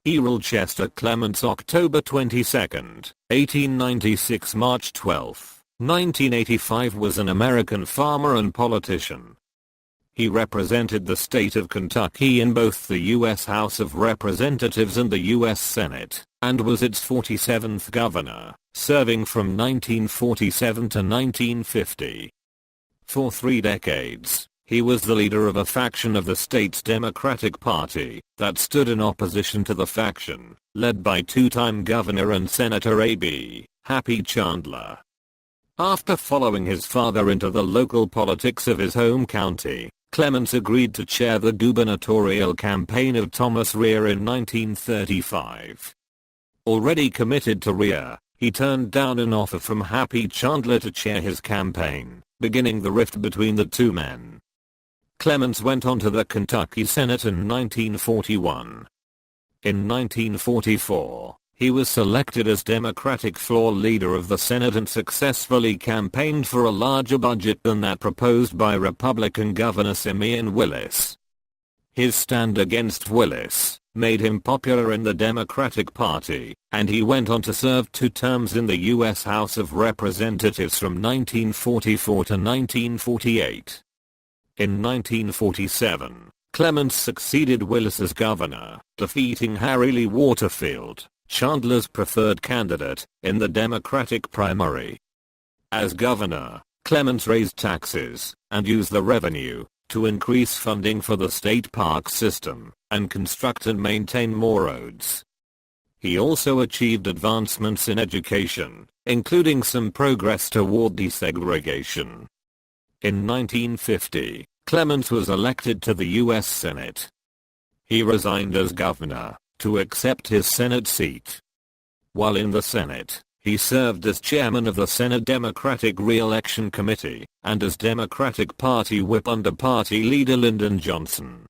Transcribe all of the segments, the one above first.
Earle Chester Clements, October 22, 1896 March 12, 1985 was an American farmer and politician. He represented the state of Kentucky in both the U.S. House of Representatives and the U.S. Senate, and was its 47th governor, serving from 1947 to 1950. For 3 decades, he was the leader of a faction of the state's Democratic Party that stood in opposition to the faction led by two-time Governor and Senator A.B. Happy Chandler. After following his father into the local politics of his home county, Clements agreed to chair the gubernatorial campaign of Thomas Rhea in 1935. Already committed to Rhea, he turned down an offer from Happy Chandler to chair his campaign, beginning the rift between the two men. Clements went on to the Kentucky Senate in 1941. In 1944, he was selected as Democratic floor leader of the Senate and successfully campaigned for a larger budget than that proposed by Republican Governor Simeon Willis. His stand against Willis made him popular in the Democratic Party, and he went on to serve 2 terms in the U.S. House of Representatives from 1944 to 1948. In 1947, Clements succeeded Willis as governor, defeating Harry Lee Waterfield, Chandler's preferred candidate, in the Democratic primary. As governor, Clements raised taxes and used the revenue to increase funding for the state park system and construct and maintain more roads. He also achieved advancements in education, including some progress toward desegregation. In 1950, Clements was elected to the U.S. Senate. He resigned as governor to accept his Senate seat. While in the Senate, he served as chairman of the Senate Democratic Re-election Committee and as Democratic Party whip under party leader Lyndon Johnson.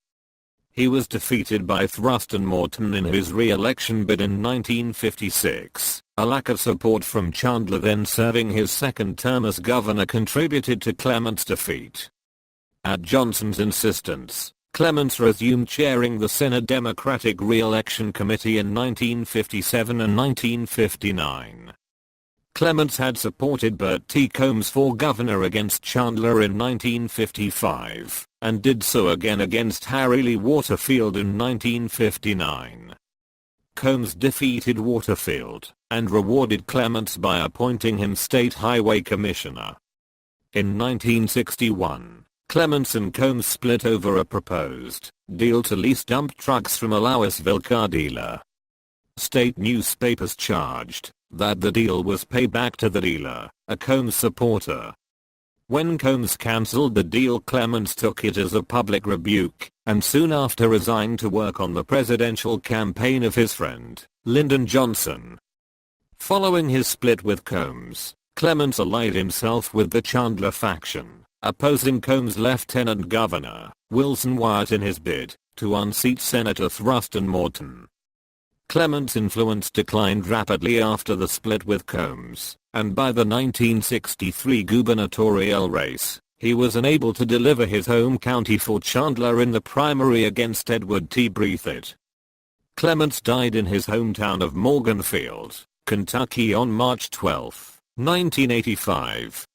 He was defeated by Thurston Morton in his re-election bid in 1956. A lack of support from Chandler, then serving his second term as governor, contributed to Clements' defeat. At Johnson's insistence, Clements resumed chairing the Senate Democratic Re-election Committee in 1957 and 1959. Clements had supported Bert T. Combs for governor against Chandler in 1955, and did so again against Harry Lee Waterfield in 1959. Combs defeated Waterfield and rewarded Clements by appointing him state highway commissioner. In 1961, Clements and Combs split over a proposed deal to lease dump trucks from a Louisville car dealer. State newspapers charged that the deal was payback to the dealer, a Combs supporter. When Combs cancelled the deal, Clements took it as a public rebuke, and soon after resigned to work on the presidential campaign of his friend, Lyndon Johnson. Following his split with Combs, Clements allied himself with the Chandler faction, opposing Combs' Lieutenant Governor, Wilson Wyatt, in his bid to unseat Senator Thurston Morton. Clements' influence declined rapidly after the split with Combs, and by the 1963 gubernatorial race, he was unable to deliver his home county for Chandler in the primary against Edward T. Breathitt. Clements died in his hometown of Morganfield, Kentucky on March 12, 1985.